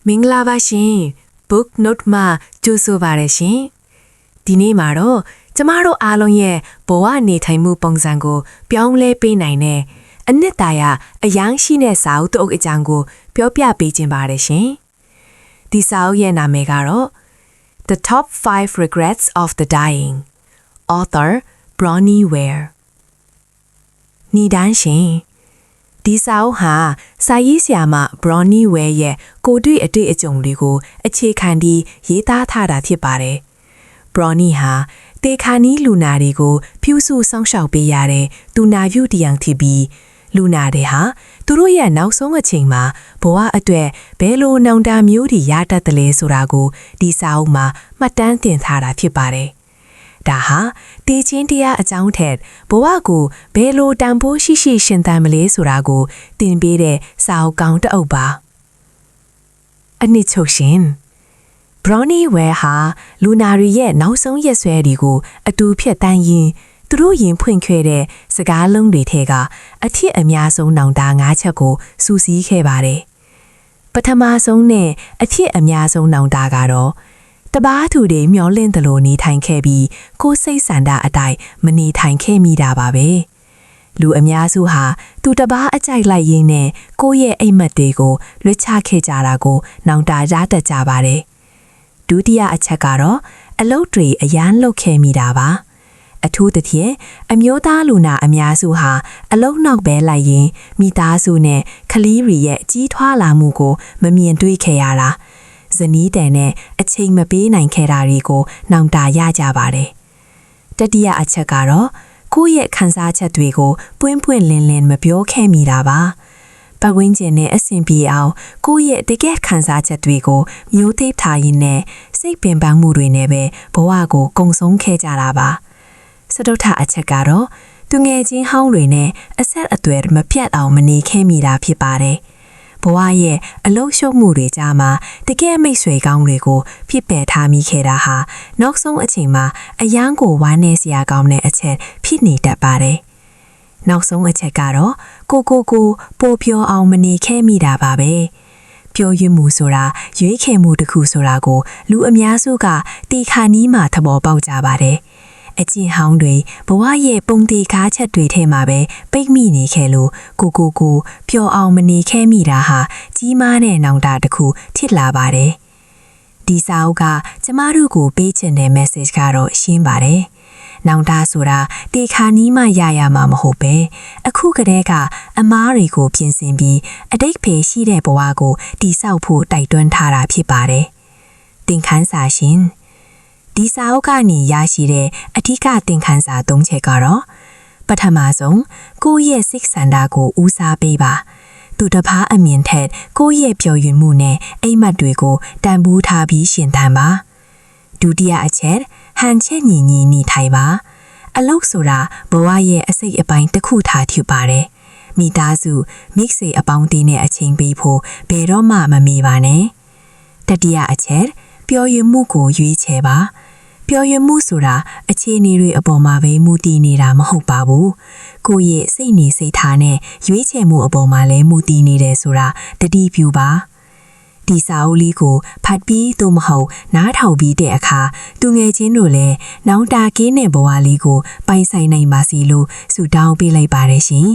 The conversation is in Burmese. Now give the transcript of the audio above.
မင်္ဂလာပါရှင် book note မှာကြိုဆိုပါရရှင်ဒီနေ့မှာတော့ကျမတို့အားလုံးရဲ့ဘဝနေထိုင်မှုပုံစံကိုပြောင်းလဲပေးနိုင်တဲ့အနှစ်သာရအယောင်ရှိတဲ့စာအုပ်တစ်အုပ်အကြောင်းကိုပြောပြပေးခြင်းပါတယ်ရှင်ဒီစာအုပ်ရဲ့နာမည်ကတော့ The Top 5 Regrets of the Dying Author Bronnie Ware နီဒန်းရှင်ဒီစာအုပ်ဟာစာရေးဆရာမ Bronnie Ware ရဲ့ကိုယ်တွေ့အတွေ့အကြုံတွေကိုအခြေခံပြီးရေးသားထားတာဖြစ်ပါတယ်။ Bronnie ဟာတေခါနီးလူနာတွေကိုဖြူစုစောင့်ရှောက်ပေးရတဲ့သူနာပြုတယောက်ဖြစ်ပြီးလူနာတွေဟာသူတို့ရဲ့နောက်ဆုံးအချိန်မှာဘဝအတွက်ဘယ်လိုနှောင်တမျိုးတွေရတတ်တယ်လဲဆိုတာကိုဒီစာအုပ်မှာမှတ်တမ်းတင်ထားတာဖြစ်ပါတယ်။ဒါဟာတေချင်းတရားအကြောင်းထက်ဘဝကိုဘယ်လိုတန်ဖိုးရှိရှိရှင်သန်မလဲဆိုတာကိုသင်ပေးတဲ့စာအုပ်ကောင်းတစ်အုပ်ပါအနှစ်ချုပ်ရှင် Bronnie Ware ဟာလူနာတွေရဲ့နောက်ဆုံးရက်စွဲတွေကိုအတူဖြတ်တန်းရင်းသူတို့ရင်ဖွင့်ခဲ့တဲ့စကားလုံးတွေထဲကအထစ်အများဆုံးနောင်တ၅ချက်ကိုစူးစီးခဲ့ပါတယ်ပထမဆုံးနဲ့အထစ်အများဆုံးနောင်တကတော့တပားသူတွေမျောလင့်တယ်လို့နေထိုင်ခဲ့ပြီးကိုယ်စိတ်ဆန္ဒအတိုင်းမနေထိုင်ခဲ့မိတာပါပဲလူအများစုဟာသူတပားအကြိုက်လိုက်ရင်းနဲ့ကိုယ့်ရဲ့အိမ်မက်တွေကိုလွှတ်ချခဲ့ကြတာကိုနောင်တရတတ်ကြပါတယ်ဒုတိယအချက်ကတော့အလုပ်တွေအရန်လုပ်ခဲ့မိတာပါအထူးသဖြင့်အမျိုးသားလူနာအများစုဟာအလုပ်နောက်ပဲလိုက်ရင်းမိသားစုနဲ့ကလေးတွေရဲ့ကြီးထွားလာမှုကိုမမြင်တွေ့ခဲ့ရတာဇနီးတန်နဲ့အချိန်မပေးနိုင်ခဲ့တာတွေကိုနောင်တရကြပါတယ်တတိယအချက်ကတော့ကိုယ့်ရဲ့ခံစားချက်တွေကိုပွင့်ပွင့်လင်းလင်းမပြောခဲ့မိတာပါပတ်ဝန်းကျင်နဲ့အဆင်ပြေအောင်ကိုယ့်ရဲ့တကယ်ခံစားချက်တွေကိုမျိုးသိပ်ထားရင်းနဲ့စိတ်ပင်ပန်းမှုတွေနဲ့ပဲဘဝကိုကုံဆုံးခဲ့ကြတာပါစတုထအချက်ကတော့သူငယ်ချင်းဟောင်းတွေနဲ့အဆက်အသွယ်မပြတ်အောင်မနေခဲ့မိတာဖြစ်ပါတယ်ဘဝရဲ့အလုံးရှုံးမှုတွေကြားမှာတကယ်မိတ်ဆွေကောင်းတွေကိုဖြစ်ပယ်ထားမိခဲ့တာဟာနောက်ဆုံးအချိန်မှာအယမ်းကိုဝမ်းနည်းစရာကောင်းတဲ့အချက်ဖြစ်နေတတ်ပါတယ်။နောက်ဆုံးအချက်ကတော့ကိုပိုပြောအောင်မနေခဲ့မိတာပါပဲ။ပြောရွံ့မှုဆိုတာရွေးချယ်မှုတစ်ခုဆိုတာကိုလူအများစုကတေခါနီးမှသဘောပေါက်ကြပါတယ်။အကျင့်ဟောင်းတွေဘဝရဲ့ပုံသေးကားချက်တွေထဲမှာပဲပိတ်မိနေခဲ့လို့ကိုပျော်အောင်မနေခဲ့မိတာဟာကြီးမားတဲ့နောင်တတစ်ခုဖြစ်လာပါတယ်ဒီစာအုပ်ကကျမတို့ကိုပေးချင်တဲ့ message ကတော့ရှင်းပါတယ်နောင်တဆိုတာတေခါနီးမှရမှာမဟုတ်ပဲအခုကတည်းကအမားတွေကိုပြင်ဆင်ပြီးအတိတ်ဖေရှိတဲ့ဘဝကိုတည်ဆောက်ဖို့တိုက်တွန်းထားတာဖြစ်ပါတယ်သင်ခန်းစာရှင်ဒီစာအုပ်ကနေရရှိတဲ့အထူးသင်ခန်းစာ၃ချက်ကတော့ပထမဆုံးကိုယ့်ရဲ့စိတ်ဆန္ဒကိုဦးစားပေးပါသူတစ်ပါးအမြင်ထက်ကိုယ့်ရဲ့ပျော်ရွှင်မှုနဲ့အိမ်မက်တွေကိုတန်ဖိုးထားပြီးရှင်သန်ပါဒုတိယအချက်ဟန်ချက်ညီနေထိုင်ပါအလုပ်ဆိုတာဘဝရဲ့အစိတ်အပိုင်းတစ်ခုထားထူပါတယ်မိသားစုမိတ်ဆွေအပေါင်းအသင်းနဲ့အချိန်ပေးဖို့ဘယ်တော့မှမမေ့ပါနဲ့တတိယအချက်ပျော်ရွှင်မှုကိုရွေးချယ်ပါပျော်ရွှင်မှုဆိုတာအခြေအနေတွေအပေါ်မှာပဲမူတည်နေတာမဟုတ်ပါဘူးကိုယ့်ရဲ့စိတ်နေစိတ်ထားနဲ့ရွေးချယ်မှုအပေါ်မှာလည်းမူတည်နေတယ်ဆိုတာတတိပြုပါဒီစာအုပ်လေးကိုဖတ်ပြီးသို့မဟုတ်နားထောင်ပြီးတဲ့အခါသူငယ်ချင်းတို့လည်းနောင်တကင်းတဲ့ဘဝလေးကိုပိုင်ဆိုင်နိုင်ပါစေလို့ဆုတောင်းပေးလိုက်ပါတယ်ရှင်